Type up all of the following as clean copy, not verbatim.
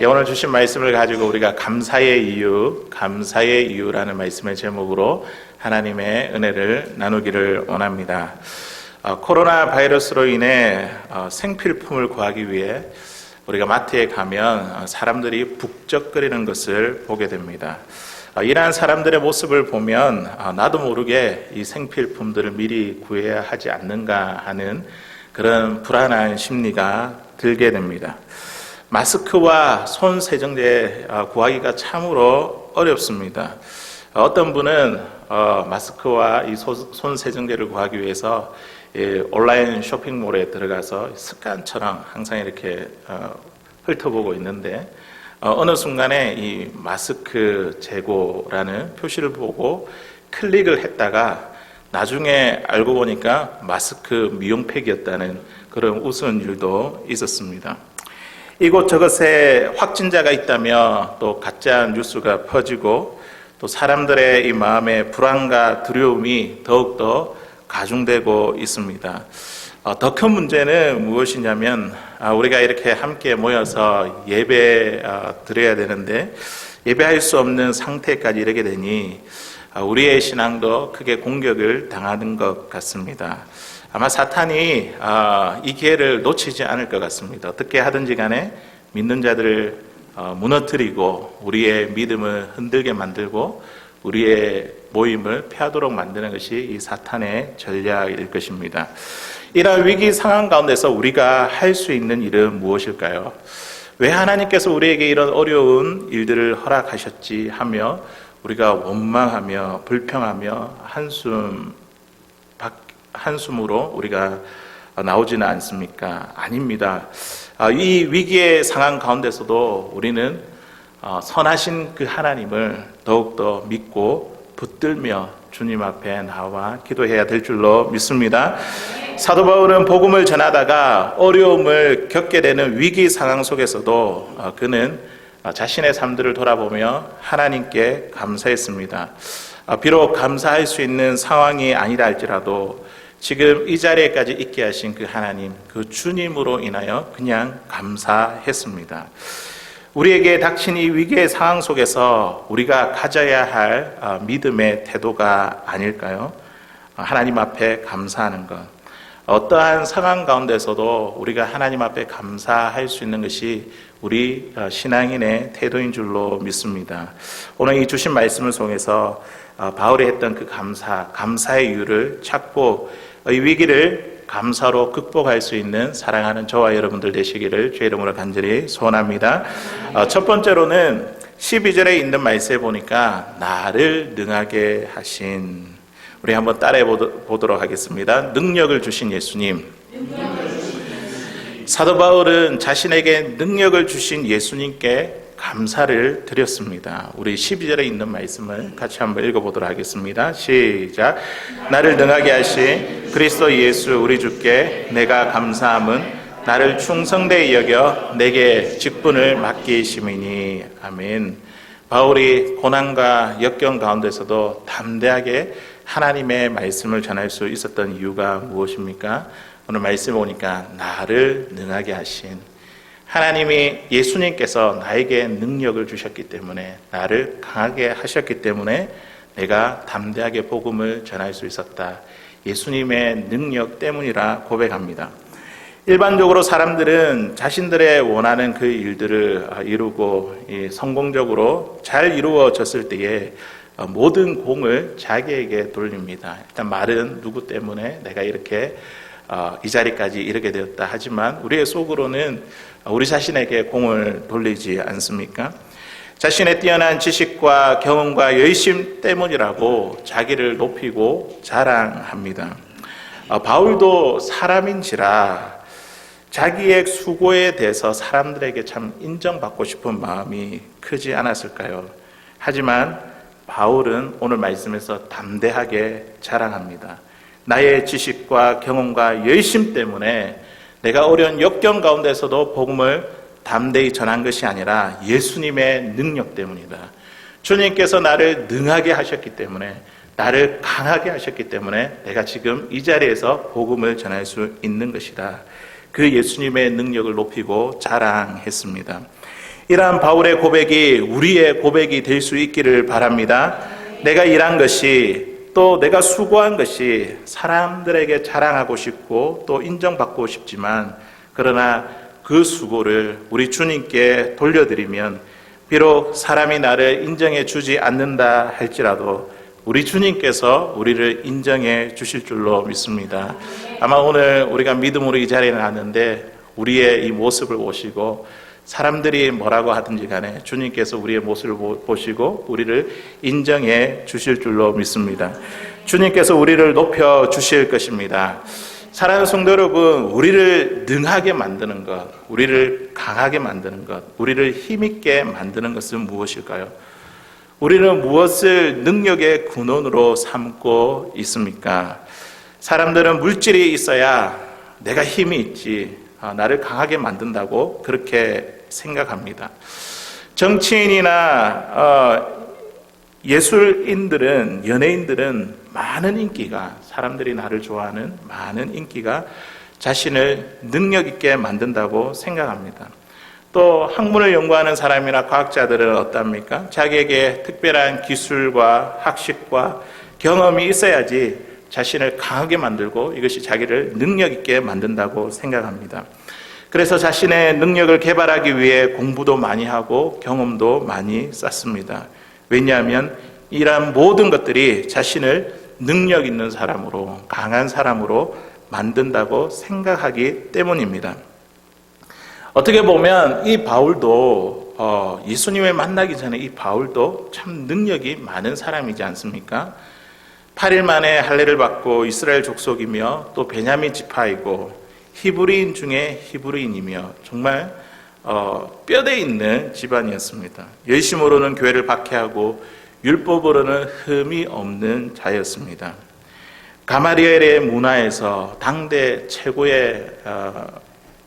오늘 주신 말씀을 가지고 우리가 감사의 이유라는 말씀의 제목으로 하나님의 은혜를 나누기를 원합니다. 코로나 바이러스로 인해 생필품을 구하기 위해 우리가 마트에 가면 사람들이 북적거리는 것을 보게 됩니다. 이러한 사람들의 모습을 보면 나도 모르게 이 생필품들을 미리 구해야 하지 않는가 하는 그런 불안한 심리가 들게 됩니다. 마스크와 손 세정제 구하기가 참으로 어렵습니다. 어떤 분은 마스크와 이 손 세정제를 구하기 위해서 온라인 쇼핑몰에 들어가서 습관처럼 항상 이렇게 훑어보고 있는데 어느 순간에 이 마스크 재고라는 표시를 보고 클릭을 했다가 나중에 알고 보니까 마스크 미용팩이었다는 그런 우스운 일도 있었습니다. 이곳저곳에 확진자가 있다며 또 가짜 뉴스가 퍼지고 또 사람들의 이 마음의 불안과 두려움이 더욱더 가중되고 있습니다. 더 큰 문제는 무엇이냐면 우리가 이렇게 함께 모여서 예배 드려야 되는데 예배할 수 없는 상태까지 이르게 되니 우리의 신앙도 크게 공격을 당하는 것 같습니다. 아마 사탄이 이 기회를 놓치지 않을 것 같습니다. 어떻게 하든지 간에 믿는 자들을 무너뜨리고 우리의 믿음을 흔들게 만들고 우리의 모임을 패하도록 만드는 것이 이 사탄의 전략일 것입니다. 이러한 위기 상황 가운데서 우리가 할 수 있는 일은 무엇일까요? 왜 하나님께서 우리에게 이런 어려운 일들을 허락하셨지 하며 우리가 원망하며 불평하며 한숨으로 우리가 나오지는 않습니까? 아닙니다. 이 위기의 상황 가운데서도 우리는 선하신 그 하나님을 더욱더 믿고 붙들며 주님 앞에 나와 기도해야 될 줄로 믿습니다. 사도 바울은 복음을 전하다가 어려움을 겪게 되는 위기 상황 속에서도 그는 자신의 삶들을 돌아보며 하나님께 감사했습니다. 비록 감사할 수 있는 상황이 아니라 할지라도 지금 이 자리에까지 있게 하신 그 하나님, 그 주님으로 인하여 그냥 감사했습니다. 우리에게 닥친 이 위기의 상황 속에서 우리가 가져야 할 믿음의 태도가 아닐까요? 하나님 앞에 감사하는 것. 어떠한 상황 가운데서도 우리가 하나님 앞에 감사할 수 있는 것이 우리 신앙인의 태도인 줄로 믿습니다. 오늘 이 주신 말씀을 통해서 바울이 했던 그 감사의 이유를 찾고 이 위기를 감사로 극복할 수 있는 사랑하는 저와 여러분들 되시기를 주의 이름으로 간절히 소원합니다. 첫 번째로는 12절에 있는 말씀에 보니까 나를 능하게 하신, 우리 한번 따라해 보도록 하겠습니다. 능력을 주신 예수님. 사도 바울은 자신에게 능력을 주신 예수님께 감사를 드렸습니다. 우리 12절에 있는 말씀을 같이 한번 읽어보도록 하겠습니다. 시작. 나를 능하게 하신 그리스도 예수 우리 주께 내가 감사함은 나를 충성되이 여겨 내게 직분을 맡기심이니. 아멘. 바울이 고난과 역경 가운데서도 담대하게 하나님의 말씀을 전할 수 있었던 이유가 무엇입니까? 오늘 말씀을 보니까 나를 능하게 하신 하나님이, 예수님께서 나에게 능력을 주셨기 때문에, 나를 강하게 하셨기 때문에 내가 담대하게 복음을 전할 수 있었다. 예수님의 능력 때문이라 고백합니다. 일반적으로 사람들은 자신들의 원하는 그 일들을 이루고 성공적으로 잘 이루어졌을 때에 모든 공을 자기에게 돌립니다. 일단 말은 누구 때문에 내가 이렇게 이 자리까지 이르게 되었다 하지만 우리의 속으로는 우리 자신에게 공을 돌리지 않습니까? 자신의 뛰어난 지식과 경험과 열심 때문이라고 자기를 높이고 자랑합니다. 바울도 사람인지라 자기의 수고에 대해서 사람들에게 참 인정받고 싶은 마음이 크지 않았을까요? 하지만 바울은 오늘 말씀에서 담대하게 자랑합니다. 나의 지식과 경험과 열심 때문에 내가 어려운 역경 가운데서도 복음을 담대히 전한 것이 아니라 예수님의 능력 때문이다. 주님께서 나를 능하게 하셨기 때문에, 나를 강하게 하셨기 때문에 내가 지금 이 자리에서 복음을 전할 수 있는 것이다. 그 예수님의 능력을 높이고 자랑했습니다. 이러한 바울의 고백이 우리의 고백이 될 수 있기를 바랍니다. 내가 일한 것이, 또 내가 수고한 것이 사람들에게 자랑하고 싶고 또 인정받고 싶지만, 그러나 그 수고를 우리 주님께 돌려드리면 비록 사람이 나를 인정해 주지 않는다 할지라도 우리 주님께서 우리를 인정해 주실 줄로 믿습니다. 아마 오늘 우리가 믿음으로 이 자리에 나왔는데 우리의 이 모습을 보시고 사람들이 뭐라고 하든지 간에 주님께서 우리의 모습을 보시고 우리를 인정해 주실 줄로 믿습니다. 주님께서 우리를 높여 주실 것입니다. 사랑하는 성도 여러분, 우리를 능하게 만드는 것, 우리를 강하게 만드는 것, 우리를 힘있게 만드는 것은 무엇일까요? 우리는 무엇을 능력의 근원으로 삼고 있습니까? 사람들은 물질이 있어야 내가 힘이 있지, 나를 강하게 만든다고 그렇게 생각합니다. 정치인이나 예술인들은, 연예인들은 많은 인기가, 사람들이 나를 좋아하는 많은 인기가 자신을 능력 있게 만든다고 생각합니다. 또 학문을 연구하는 사람이나 과학자들은 어떻습니까? 자기에게 특별한 기술과 학식과 경험이 있어야지 자신을 강하게 만들고 이것이 자기를 능력 있게 만든다고 생각합니다. 그래서 자신의 능력을 개발하기 위해 공부도 많이 하고 경험도 많이 쌓습니다. 왜냐하면 이러한 모든 것들이 자신을 능력 있는 사람으로, 강한 사람으로 만든다고 생각하기 때문입니다. 어떻게 보면 이 바울도 예수님을 만나기 전에 이 바울도 참 능력이 많은 사람이지 않습니까? 8일 만에 할례를 받고 이스라엘 족속이며 또 베냐민 지파이고 히브리인 중에 히브리인이며 정말 뼈대 있는 집안이었습니다. 열심으로는 교회를 박해하고 율법으로는 흠이 없는 자였습니다. 가마리엘의 문화에서 당대 최고의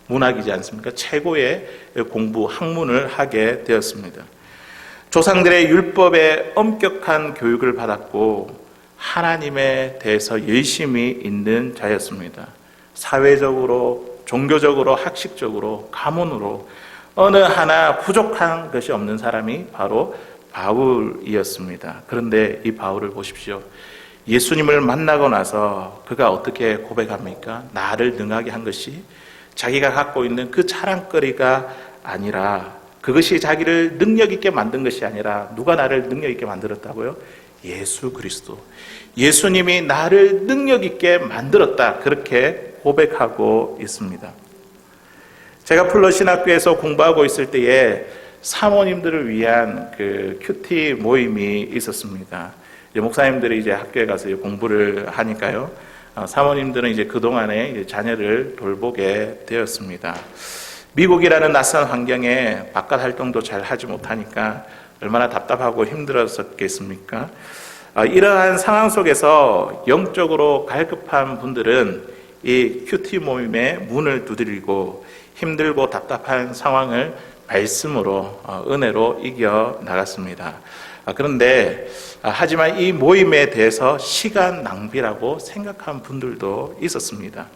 문학이지 않습니까? 최고의 공부, 학문을 하게 되었습니다. 조상들의 율법에 엄격한 교육을 받았고 하나님에 대해서 열심히 있는 자였습니다. 사회적으로, 종교적으로, 학식적으로, 가문으로 어느 하나 부족한 것이 없는 사람이 바로 바울이었습니다. 그런데 이 바울을 보십시오. 예수님을 만나고 나서 그가 어떻게 고백합니까? 나를 능하게 한 것이 자기가 갖고 있는 그 자랑거리가 아니라, 그것이 자기를 능력 있게 만든 것이 아니라, 누가 나를 능력 있게 만들었다고요? 예수 그리스도. 예수님이 나를 능력 있게 만들었다. 그렇게 고백하고 있습니다. 제가 플러 신학교에서 공부하고 있을 때에 사모님들을 위한 그 큐티 모임이 있었습니다. 목사님들이 이제 학교에 가서 공부를 하니까요. 사모님들은 이제 그동안에 이제 자녀를 돌보게 되었습니다. 미국이라는 낯선 환경에 바깥 활동도 잘 하지 못하니까 얼마나 답답하고 힘들었었겠습니까? 이러한 상황 속에서 영적으로 갈급한 분들은 이 큐티 모임의 문을 두드리고 힘들고 답답한 상황을 말씀으로, 은혜로 이겨 나갔습니다. 그런데 하지만 이 모임에 대해서 시간 낭비라고 생각한 분들도 있었습니다.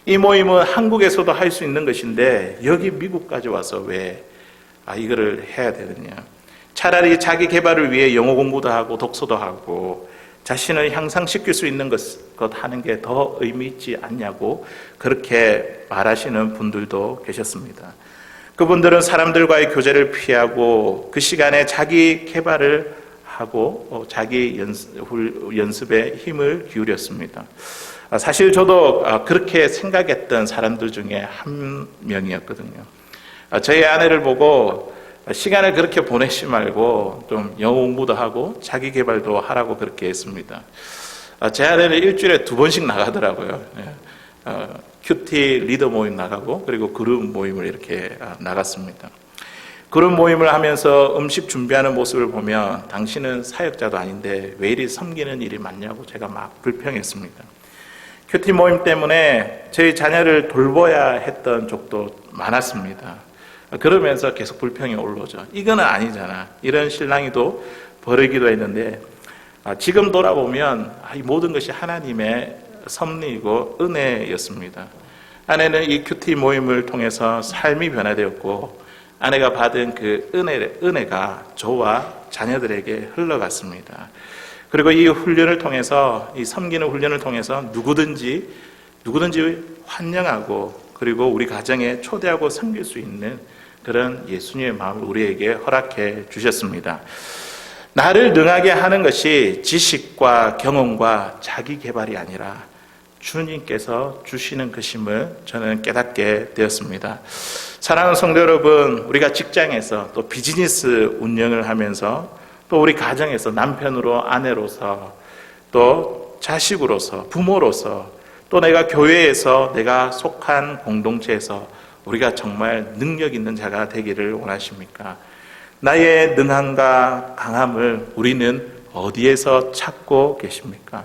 이 모임은 한국에서도 할 수 있는 것인데 여기 미국까지 와서 왜 이거를 해야 되느냐. 차라리 자기 개발을 위해 영어 공부도 하고 독서도 하고 자신을 향상시킬 수 있는 것 하는 게 더 의미 있지 않냐고 그렇게 말하시는 분들도 계셨습니다. 그분들은 사람들과의 교제를 피하고 그 시간에 자기 개발을 하고 자기 연습에 힘을 기울였습니다. 사실 저도 그렇게 생각했던 사람들 중에 한 명이었거든요. 저희 아내를 보고 시간을 그렇게 보내지 말고 좀 영어 공부도 하고 자기 개발도 하라고 그렇게 했습니다. 제 아내는 일주일에 2번씩 나가더라고요. 큐티 리더 모임 나가고 그리고 그룹 모임을 이렇게 나갔습니다. 그룹 모임을 하면서 음식 준비하는 모습을 보면 당신은 사역자도 아닌데 왜 이리 섬기는 일이 많냐고 제가 막 불평했습니다. 큐티 모임 때문에 저희 자녀를 돌봐야 했던 적도 많았습니다. 그러면서 계속 불평이 올라오죠. 이거는 아니잖아. 이런 실랑이도 벌이기도 했는데 지금 돌아보면 이 모든 것이 하나님의 섭리이고 은혜였습니다. 아내는 이 큐티 모임을 통해서 삶이 변화되었고 아내가 받은 그 은혜가 저와 자녀들에게 흘러갔습니다. 그리고 이 훈련을 통해서, 이 섬기는 훈련을 통해서 누구든지 환영하고 그리고 우리 가정에 초대하고 섬길 수 있는 그런 예수님의 마음을 우리에게 허락해 주셨습니다. 나를 능하게 하는 것이 지식과 경험과 자기 개발이 아니라 주님께서 주시는 것임을 저는 깨닫게 되었습니다. 사랑하는 성도 여러분, 우리가 직장에서 또 비즈니스 운영을 하면서 또 우리 가정에서 남편으로, 아내로서, 또 자식으로서, 부모로서, 또 내가 교회에서, 내가 속한 공동체에서 우리가 정말 능력 있는 자가 되기를 원하십니까? 나의 능함과 강함을 우리는 어디에서 찾고 계십니까?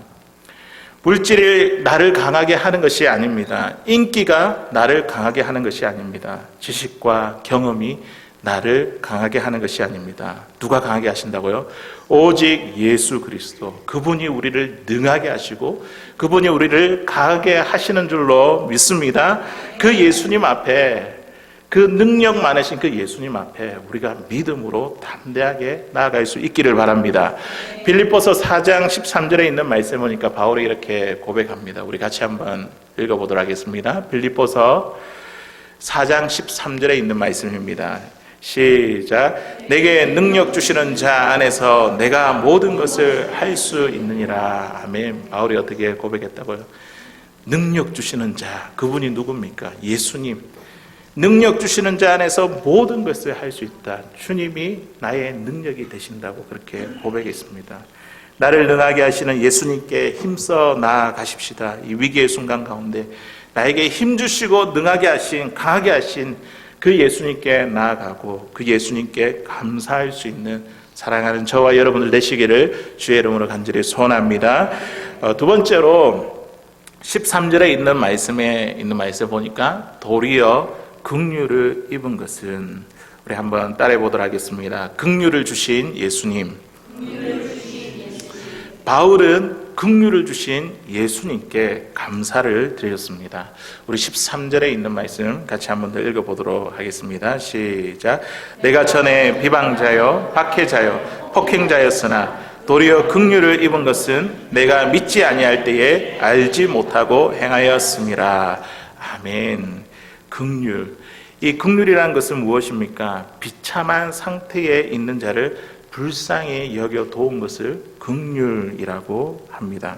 물질이 나를 강하게 하는 것이 아닙니다. 인기가 나를 강하게 하는 것이 아닙니다. 지식과 경험이 나를 강하게 하는 것이 아닙니다. 누가 강하게 하신다고요? 오직 예수 그리스도. 그분이 우리를 능하게 하시고 그분이 우리를 강하게 하시는 줄로 믿습니다. 그 예수님 앞에, 그 능력 많으신 그 예수님 앞에 우리가 믿음으로 담대하게 나아갈 수 있기를 바랍니다. 빌립보서 4장 13절에 있는 말씀 보니까 바울이 이렇게 고백합니다. 우리 같이 한번 읽어보도록 하겠습니다. 빌립보서 4장 13절에 있는 말씀입니다. 시작. 내게 능력 주시는 자 안에서 내가 모든 것을 할 수 있느니라. 아멘. 바울이 어떻게 고백했다고요? 능력 주시는 자, 그분이 누굽니까? 예수님. 능력 주시는 자 안에서 모든 것을 할 수 있다. 주님이 나의 능력이 되신다고 그렇게 고백했습니다. 나를 능하게 하시는 예수님께 힘써 나아가십시다. 이 위기의 순간 가운데 나에게 힘 주시고 능하게 하신, 강하게 하신 그 예수님께 나아가고 그 예수님께 감사할 수 있는 사랑하는 저와 여러분들 되시기를 주의 이름으로 간절히 소원합니다. 두 번째로 13절에 있는 말씀에 있는 말씀 보니까 도리어 긍휼을 입은 것은, 우리 한번 따라해 보도록 하겠습니다. 긍휼을 주신 예수님. 바울은 긍휼을 주신 예수님께 감사를 드렸습니다. 우리 13절에 있는 말씀 같이 한번 더 읽어보도록 하겠습니다. 시작. 내가 전에 비방자요 박해자요 폭행자였으나 도리어 긍휼을 입은 것은 내가 믿지 아니할 때에 알지 못하고 행하였음이라. 아멘. 긍휼. 이 긍휼이라는 것은 무엇입니까? 비참한 상태에 있는 자를 불쌍히 여겨 도운 것을 긍휼이라고 합니다.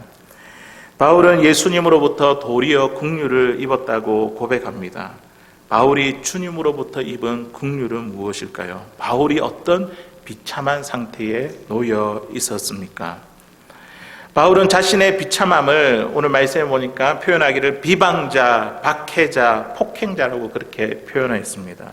바울은 예수님으로부터 도리어 긍휼을 입었다고 고백합니다. 바울이 주님으로부터 입은 긍휼은 무엇일까요? 바울이 어떤 비참한 상태에 놓여 있었습니까? 바울은 자신의 비참함을 오늘 말씀해 보니까 표현하기를 비방자, 박해자, 폭행자라고 그렇게 표현했습니다.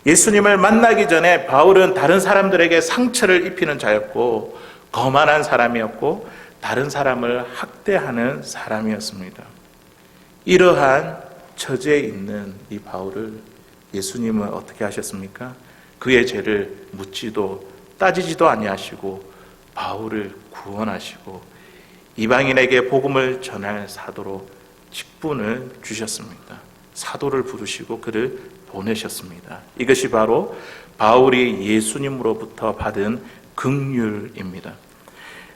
예수님을 만나기 전에 바울은 다른 사람들에게 상처를 입히는 자였고 거만한 사람이었고 다른 사람을 학대하는 사람이었습니다. 이러한 처지에 있는 이 바울을 예수님은 어떻게 하셨습니까? 그의 죄를 묻지도 따지지도 아니하시고 바울을 구원하시고 이방인에게 복음을 전할 사도로 직분을 주셨습니다. 사도를 부르시고 그를 보내셨습니다. 이것이 바로 바울이 예수님으로부터 받은 긍휼입니다.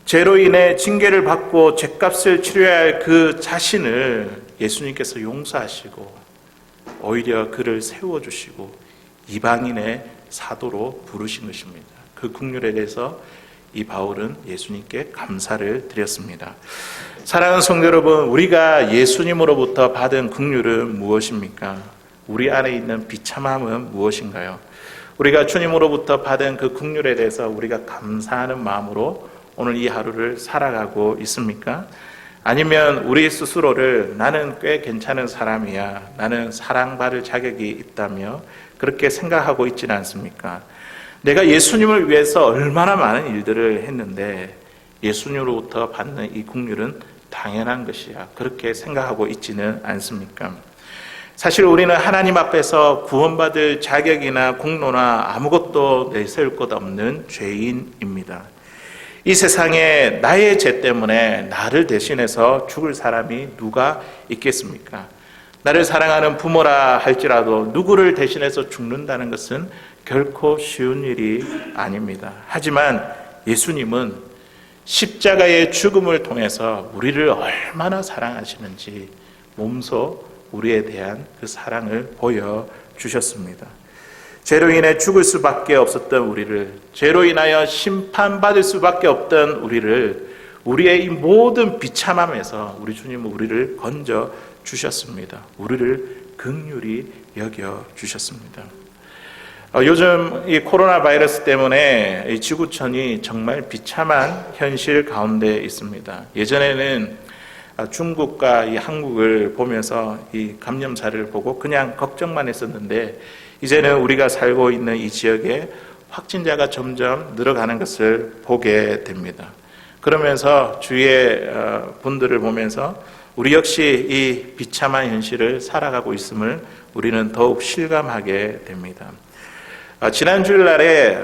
죄로 인해 징계를 받고 죄값을 치러야 할 그 자신을 예수님께서 용서하시고 오히려 그를 세워주시고 이방인의 사도로 부르신 것입니다. 그 긍휼에 대해서 이 바울은 예수님께 감사를 드렸습니다. 사랑하는 성도 여러분, 우리가 예수님으로부터 받은 긍휼은 무엇입니까? 우리 안에 있는 비참함은 무엇인가요? 우리가 주님으로부터 받은 그 긍휼에 대해서 우리가 감사하는 마음으로 오늘 이 하루를 살아가고 있습니까? 아니면 우리 스스로를 나는 꽤 괜찮은 사람이야, 나는 사랑받을 자격이 있다며 그렇게 생각하고 있지는 않습니까? 내가 예수님을 위해서 얼마나 많은 일들을 했는데 예수님으로부터 받는 이 긍휼은 당연한 것이야, 그렇게 생각하고 있지는 않습니까? 사실 우리는 하나님 앞에서 구원받을 자격이나 공로나 아무것도 내세울 것 없는 죄인입니다. 이 세상에 나의 죄 때문에 나를 대신해서 죽을 사람이 누가 있겠습니까? 나를 사랑하는 부모라 할지라도 누구를 대신해서 죽는다는 것은 결코 쉬운 일이 아닙니다. 하지만 예수님은 십자가의 죽음을 통해서 우리를 얼마나 사랑하시는지 몸소 우리에 대한 그 사랑을 보여주셨습니다. 죄로 인해 죽을 수밖에 없었던 우리를, 죄로 인하여 심판받을 수밖에 없던 우리를, 우리의 이 모든 비참함에서 우리 주님은 우리를 건져 주셨습니다. 우리를 긍휼히 여겨 주셨습니다. 요즘 이 코로나 바이러스 때문에 이 지구촌이 정말 비참한 현실 가운데 있습니다. 예전에는 중국과 이 한국을 보면서 이 감염사를 보고 그냥 걱정만 했었는데, 이제는 우리가 살고 있는 이 지역에 확진자가 점점 늘어가는 것을 보게 됩니다. 그러면서 주위의 분들을 보면서 우리 역시 이 비참한 현실을 살아가고 있음을 우리는 더욱 실감하게 됩니다. 지난 주일날에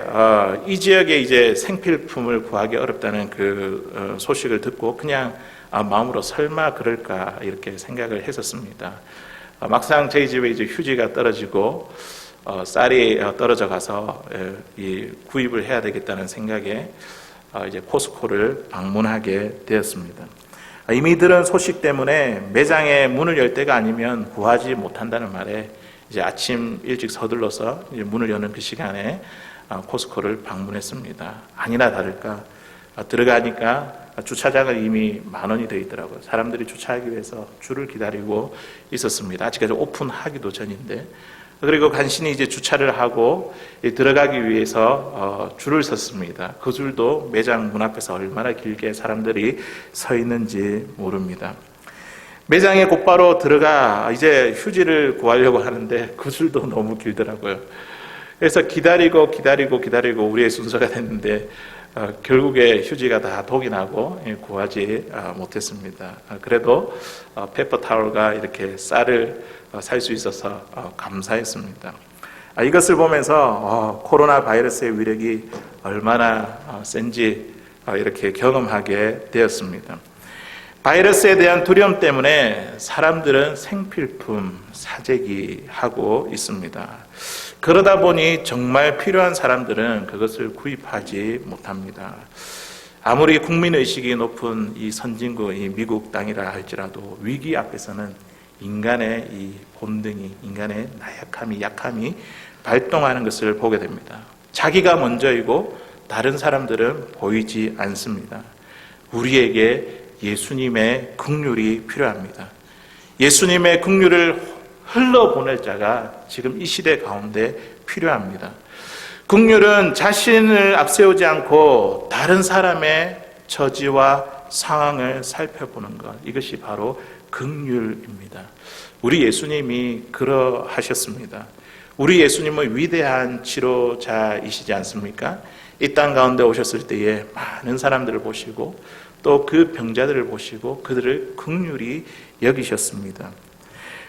이 지역에 이제 생필품을 구하기 어렵다는 그 소식을 듣고 그냥 마음으로 설마 그럴까 이렇게 생각을 했었습니다. 막상 저희 집에 이제 휴지가 떨어지고 쌀이 떨어져 가서 이 구입을 해야 되겠다는 생각에 이제 코스코를 방문하게 되었습니다. 이미 들은 소식 때문에 매장에 문을 열 때가 아니면 구하지 못한다는 말에 이제 아침 일찍 서둘러서 이제 문을 여는 그 시간에 코스코를 방문했습니다. 아니나 다를까 들어가니까 주차장은 이미 만원이 되어 있더라고요. 사람들이 주차하기 위해서 줄을 기다리고 있었습니다. 아직까지 오픈하기도 전인데, 그리고 간신히 이제 주차를 하고 들어가기 위해서 줄을 섰습니다. 그 줄도 매장 문 앞에서 얼마나 길게 사람들이 서 있는지 모릅니다. 매장에 곧바로 들어가 이제 휴지를 구하려고 하는데 그 줄도 너무 길더라고요. 그래서 기다리고 우리의 순서가 됐는데 결국에 휴지가 다 독이 나고 구하지 못했습니다. 그래도 페이퍼 타월과 이렇게 쌀을 살 수 있어서 감사했습니다. 이것을 보면서 코로나 바이러스의 위력이 얼마나 센지 이렇게 경험하게 되었습니다. 바이러스에 대한 두려움 때문에 사람들은 생필품 사재기 하고 있습니다. 그러다 보니 정말 필요한 사람들은 그것을 구입하지 못합니다. 아무리 국민의식이 높은 이 선진국, 이 미국 땅이라 할지라도 위기 앞에서는 인간의 이 본능이, 인간의 나약함이, 약함이 발동하는 것을 보게 됩니다. 자기가 먼저이고 다른 사람들은 보이지 않습니다. 우리에게 예수님의 긍휼이 필요합니다. 예수님의 긍휼을 흘러보낼 자가 지금 이 시대 가운데 필요합니다. 긍휼은 자신을 앞세우지 않고 다른 사람의 처지와 상황을 살펴보는 것, 이것이 바로 긍휼입니다. 우리 예수님이 그러하셨습니다. 우리 예수님은 위대한 치료자이시지 않습니까? 이 땅 가운데 오셨을 때에 많은 사람들을 보시고 또 그 병자들을 보시고 그들을 긍휼히 여기셨습니다.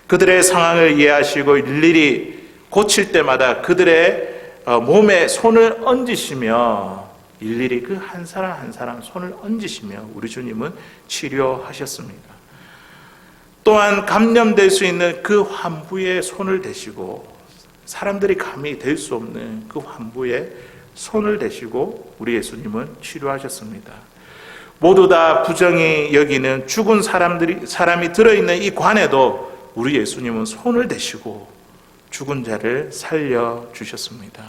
그들의 상황을 이해하시고 일일이 고칠 때마다 그들의 몸에 손을 얹으시며 일일이 그 한 사람 한 사람 손을 얹으시며 우리 주님은 치료하셨습니다. 또한 감염될 수 있는 그 환부에 손을 대시고 사람들이 감히 될 수 없는 그 환부에 손을 대시고 우리 예수님은 치료하셨습니다. 모두 다 부정히 여기는 죽은 사람이 들어있는 이 관에도 우리 예수님은 손을 대시고 죽은 자를 살려주셨습니다.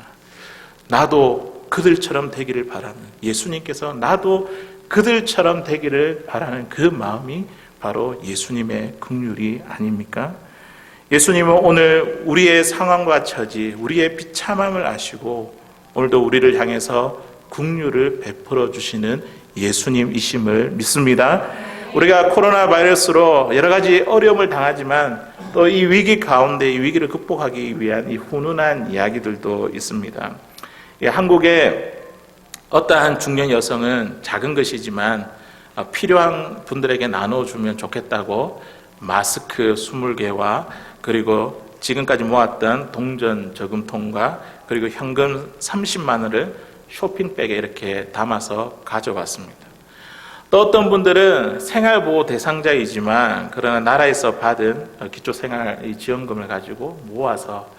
나도 그들처럼 되기를 바라는, 예수님께서 나도 그들처럼 되기를 바라는 그 마음이 바로 예수님의 긍휼이 아닙니까? 예수님은 오늘 우리의 상황과 처지, 우리의 비참함을 아시고 오늘도 우리를 향해서 긍휼을 베풀어 주시는 예수님이심을 믿습니다. 우리가 코로나 바이러스로 여러 가지 어려움을 당하지만 또 이 위기 가운데 이 위기를 극복하기 위한 이 훈훈한 이야기들도 있습니다. 한국의 어떠한 중년 여성은 작은 것이지만 필요한 분들에게 나눠주면 좋겠다고 마스크 20개와 그리고 지금까지 모았던 동전 저금통과 그리고 현금 30만 원을 쇼핑백에 이렇게 담아서 가져왔습니다. 또 어떤 분들은 생활보호 대상자이지만 그러나 나라에서 받은 기초생활지원금을 가지고 모아서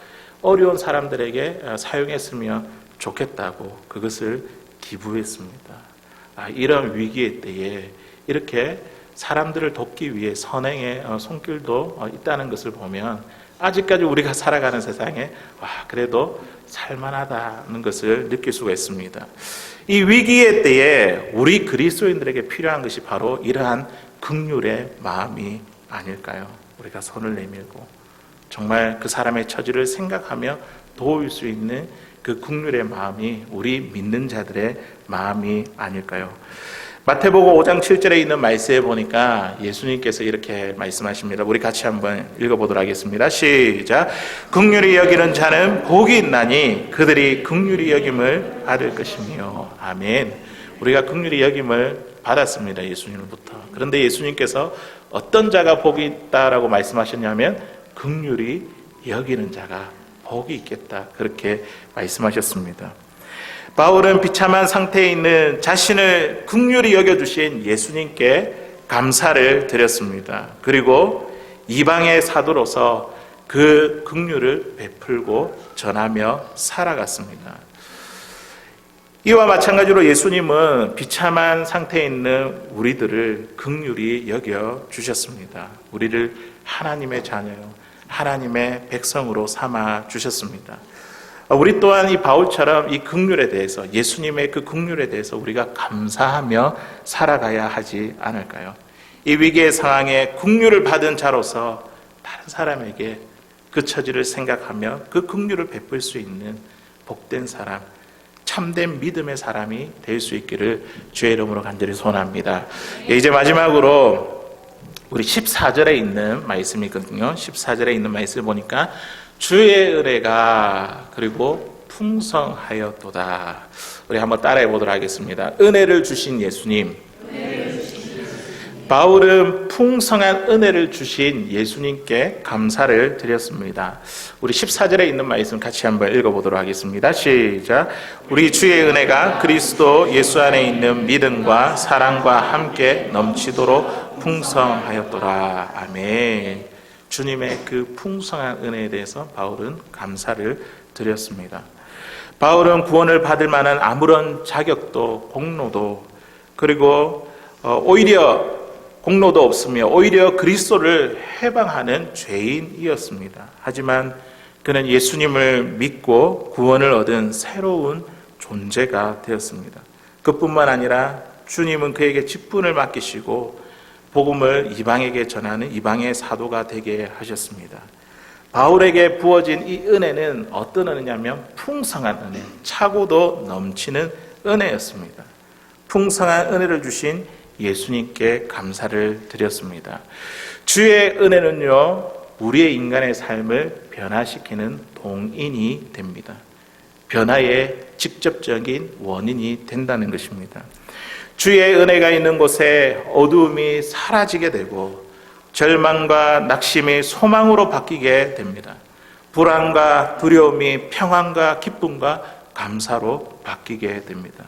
어려운 사람들에게 사용했으면 좋겠다고 그것을 기부했습니다. 이런 위기의 때에 이렇게 사람들을 돕기 위해 선행의 손길도 있다는 것을 보면 아직까지 우리가 살아가는 세상에 그래도 살만하다는 것을 느낄 수가 있습니다. 이 위기의 때에 우리 그리스도인들에게 필요한 것이 바로 이러한 긍휼의 마음이 아닐까요? 우리가 손을 내밀고 정말 그 사람의 처지를 생각하며 도울 수 있는 그 긍휼의 마음이 우리 믿는 자들의 마음이 아닐까요? 마태복음 5장 7절에 있는 말씀에 보니까 예수님께서 이렇게 말씀하십니다. 우리 같이 한번 읽어보도록 하겠습니다. 시작. 긍휼히 여기는 자는 복이 있나니 그들이 긍휼히 여김을 받을 것이며. 아멘. 우리가 긍휼히 여김을 받았습니다. 예수님으로부터. 그런데 예수님께서 어떤 자가 복이 있다라고 말씀하셨냐면 긍휼히 여기는 자가 복이 있겠다, 그렇게 말씀하셨습니다. 바울은 비참한 상태에 있는 자신을 긍휼히 여겨주신 예수님께 감사를 드렸습니다. 그리고 이방의 사도로서 그 긍휼을 베풀고 전하며 살아갔습니다. 이와 마찬가지로 예수님은 비참한 상태에 있는 우리들을 긍휼히 여겨주셨습니다. 우리를 하나님의 자녀요, 하나님의 백성으로 삼아 주셨습니다. 우리 또한 이 바울처럼 이 긍휼에 대해서, 예수님의 그 긍휼에 대해서 우리가 감사하며 살아가야 하지 않을까요? 이 위기의 상황에 긍휼을 받은 자로서 다른 사람에게 그 처지를 생각하며 그 긍휼을 베풀 수 있는 복된 사람, 참된 믿음의 사람이 될 수 있기를 주의 이름으로 간절히 소원합니다. 이제 마지막으로 우리 14절에 있는 말씀이 있거든요. 14절에 있는 말씀을 보니까 주의 은혜가 그리고 풍성하였도다. 우리 한번 따라해 보도록 하겠습니다. 은혜를 주신 예수님. 바울은 풍성한 은혜를 주신 예수님께 감사를 드렸습니다. 우리 14절에 있는 말씀 같이 한번 읽어보도록 하겠습니다. 시작. 우리 주의 은혜가 그리스도 예수 안에 있는 믿음과 사랑과 함께 넘치도록 풍성하였더라. 아멘. 주님의 그 풍성한 은혜에 대해서 바울은 감사를 드렸습니다. 바울은 구원을 받을 만한 아무런 자격도 공로도 그리고 오히려 공로도 없으며 오히려 그리스도를 해방하는 죄인이었습니다. 하지만 그는 예수님을 믿고 구원을 얻은 새로운 존재가 되었습니다. 그뿐만 아니라 주님은 그에게 직분을 맡기시고 복음을 이방에게 전하는 이방의 사도가 되게 하셨습니다. 바울에게 부어진 이 은혜는 어떤 은혜냐면 풍성한 은혜, 차고도 넘치는 은혜였습니다. 풍성한 은혜를 주신 예수님께 감사를 드렸습니다. 주의 은혜는요, 우리의 인간의 삶을 변화시키는 동인이 됩니다. 변화의 직접적인 원인이 된다는 것입니다. 주의 은혜가 있는 곳에 어두움이 사라지게 되고 절망과 낙심이 소망으로 바뀌게 됩니다. 불안과 두려움이 평안과 기쁨과 감사로 바뀌게 됩니다.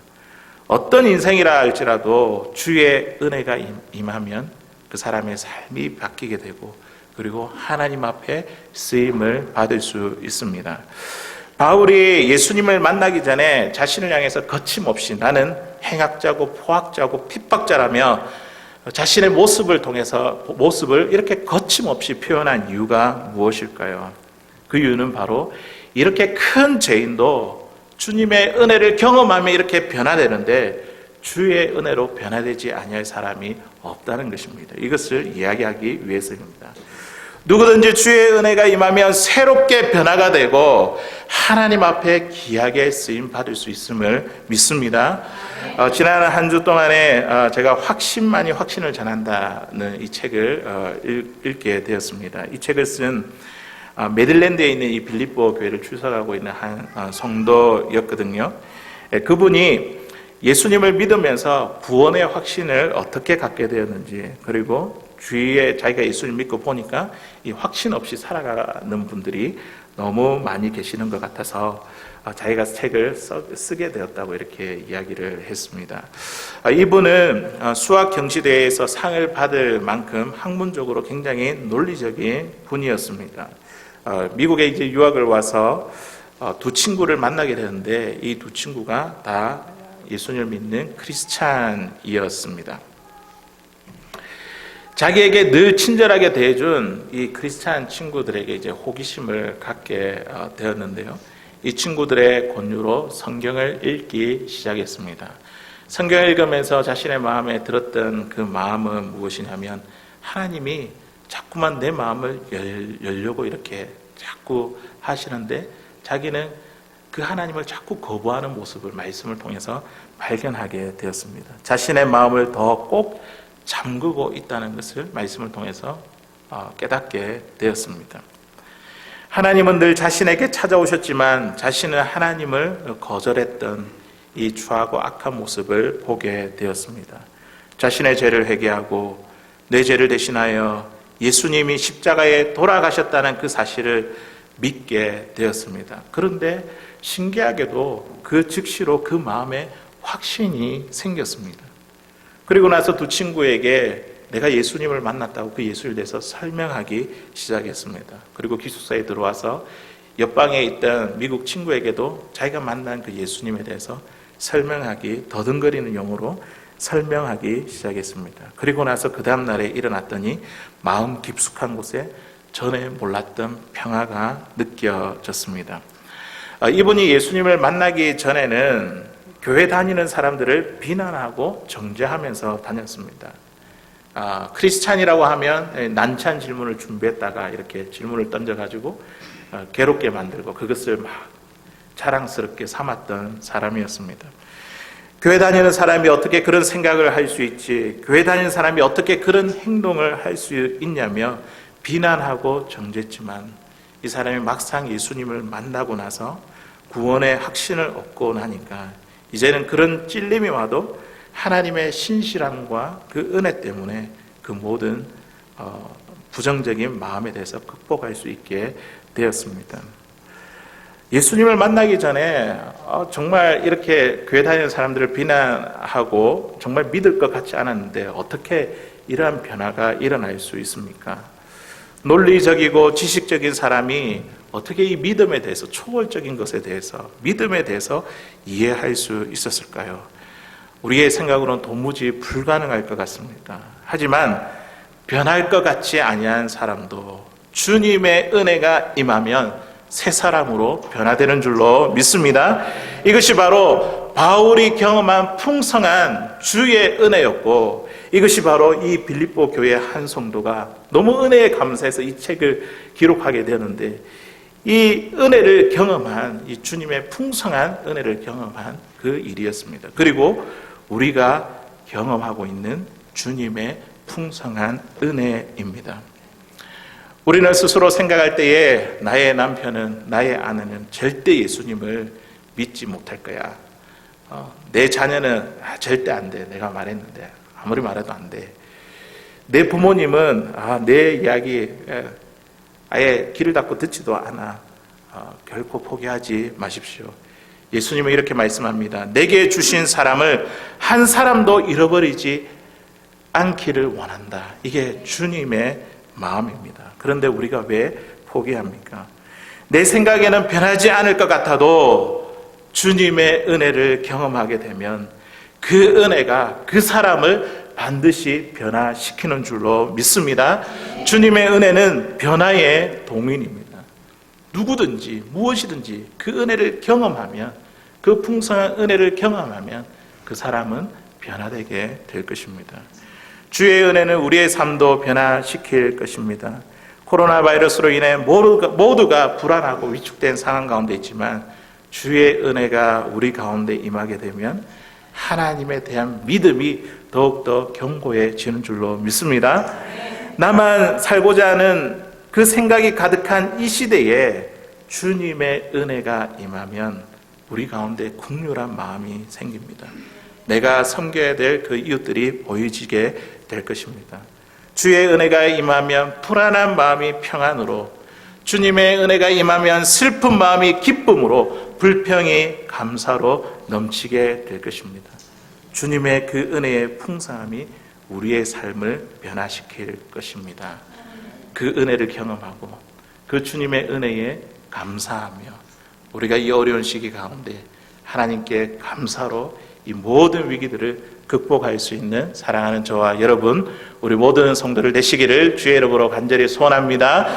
어떤 인생이라 할지라도 주의 은혜가 임하면 그 사람의 삶이 바뀌게 되고 그리고 하나님 앞에 쓰임을 받을 수 있습니다. 바울이 예수님을 만나기 전에 자신을 향해서 거침없이 나는 행악자고 포악자고 핍박자라며 자신의 모습을 통해서 모습을 이렇게 거침없이 표현한 이유가 무엇일까요? 그 이유는 바로 이렇게 큰 죄인도 주님의 은혜를 경험하며 이렇게 변화되는데 주의 은혜로 변화되지 아니할 사람이 없다는 것입니다. 이것을 이야기하기 위해서입니다. 누구든지 주의 은혜가 임하면 새롭게 변화가 되고 하나님 앞에 귀하게 쓰임 받을 수 있음을 믿습니다. 지난 한 주 동안에 제가 확신만이 확신을 전한다는 이 책을 읽게 되었습니다. 이 책을 쓴 메들랜드에 있는 이 빌립보 교회를 출석하고 있는 한 성도였거든요. 그분이 예수님을 믿으면서 구원의 확신을 어떻게 갖게 되었는지, 그리고 주위에 자기가 예수를 믿고 보니까 이 확신 없이 살아가는 분들이 너무 많이 계시는 것 같아서 자기가 책을 쓰게 되었다고 이렇게 이야기를 했습니다. 이분은 수학 경시대회에서 상을 받을 만큼 학문적으로 굉장히 논리적인 분이었습니다. 미국에 이제 유학을 와서 두 친구를 만나게 되는데 이 두 친구가 다 예수님을 믿는 크리스찬이었습니다. 자기에게 늘 친절하게 대해준 이 크리스찬 친구들에게 이제 호기심을 갖게 되었는데요. 이 친구들의 권유로 성경을 읽기 시작했습니다. 성경을 읽으면서 자신의 마음에 들었던 그 마음은 무엇이냐면 하나님이 자꾸만 내 마음을 열려고 이렇게 자꾸 하시는데 자기는 그 하나님을 자꾸 거부하는 모습을 말씀을 통해서 발견하게 되었습니다. 자신의 마음을 더 꼭 잠그고 있다는 것을 말씀을 통해서 깨닫게 되었습니다. 하나님은 늘 자신에게 찾아오셨지만 자신은 하나님을 거절했던 이 추하고 악한 모습을 보게 되었습니다. 자신의 죄를 회개하고 내 죄를 대신하여 예수님이 십자가에 돌아가셨다는 그 사실을 믿게 되었습니다. 그런데 신기하게도 그 즉시로 그 마음에 확신이 생겼습니다. 그리고 나서 두 친구에게 내가 예수님을 만났다고 그 예수에 대해서 설명하기 시작했습니다. 그리고 기숙사에 들어와서 옆방에 있던 미국 친구에게도 자기가 만난 그 예수님에 대해서 설명하기, 더듬거리는 용어로 설명하기 시작했습니다. 그리고 나서 그 다음 날에 일어났더니 마음 깊숙한 곳에 전에 몰랐던 평화가 느껴졌습니다. 이분이 예수님을 만나기 전에는 교회 다니는 사람들을 비난하고 정죄하면서 다녔습니다. 크리스찬이라고 하면 난처한 질문을 준비했다가 이렇게 질문을 던져가지고 괴롭게 만들고 그것을 막 자랑스럽게 삼았던 사람이었습니다. 교회 다니는 사람이 어떻게 그런 생각을 할 수 있지? 교회 다니는 사람이 어떻게 그런 행동을 할 수 있냐며 비난하고 정죄했지만 이 사람이 막상 예수님을 만나고 나서 구원의 확신을 얻고 나니까 이제는 그런 찔림이 와도 하나님의 신실함과 그 은혜 때문에 그 모든 부정적인 마음에 대해서 극복할 수 있게 되었습니다. 예수님을 만나기 전에 정말 이렇게 교회 다니는 사람들을 비난하고 정말 믿을 것 같지 않았는데 어떻게 이러한 변화가 일어날 수 있습니까? 논리적이고 지식적인 사람이 어떻게 이 믿음에 대해서, 초월적인 것에 대해서, 믿음에 대해서 이해할 수 있었을까요? 우리의 생각으로는 도무지 불가능할 것 같습니다. 하지만 변할 것 같지 아니한 사람도 주님의 은혜가 임하면 새 사람으로 변화되는 줄로 믿습니다. 이것이 바로 바울이 경험한 풍성한 주의 은혜였고 이것이 바로 이 빌립보 교회 한 성도가 너무 은혜에 감사해서 이 책을 기록하게 되는데 이 은혜를 경험한, 이 주님의 풍성한 은혜를 경험한 그 일이었습니다. 그리고 우리가 경험하고 있는 주님의 풍성한 은혜입니다. 우리는 스스로 생각할 때에 나의 남편은, 나의 아내는 절대 예수님을 믿지 못할 거야. 내 자녀는 절대 안 돼. 내가 말했는데 아무리 말해도 안 돼. 내 부모님은 내 이야기 아예 귀를 닫고 듣지도 않아. 결코 포기하지 마십시오. 예수님은 이렇게 말씀합니다. 내게 주신 사람을 한 사람도 잃어버리지 않기를 원한다. 이게 주님의 마음입니다. 그런데 우리가 왜 포기합니까? 내 생각에는 변하지 않을 것 같아도 주님의 은혜를 경험하게 되면 그 은혜가 그 사람을 반드시 변화시키는 줄로 믿습니다. 주님의 은혜는 변화의 동인입니다. 누구든지 무엇이든지 그 은혜를 경험하면, 그 풍성한 은혜를 경험하면 그 사람은 변화되게 될 것입니다. 주의 은혜는 우리의 삶도 변화시킬 것입니다. 코로나 바이러스로 인해 모두가 불안하고 위축된 상황 가운데 있지만 주의 은혜가 우리 가운데 임하게 되면 하나님에 대한 믿음이 더욱더 견고해지는 줄로 믿습니다. 나만 살고자 하는 그 생각이 가득한 이 시대에 주님의 은혜가 임하면 우리 가운데 긍휼한 마음이 생깁니다. 내가 섬겨야 될 그 이웃들이 보여지게 될 것입니다. 주의 은혜가 임하면 불안한 마음이 평안으로, 주님의 은혜가 임하면 슬픈 마음이 기쁨으로 불평이 감사로 넘치게 될 것입니다. 주님의 그 은혜의 풍성함이 우리의 삶을 변화시킬 것입니다. 그 은혜를 경험하고 그 주님의 은혜에 감사하며 우리가 이 어려운 시기 가운데 하나님께 감사로 이 모든 위기들을 극복할 수 있는 사랑하는 저와 여러분, 우리 모든 성도들 되시기를 주의 이름으로 간절히 소원합니다.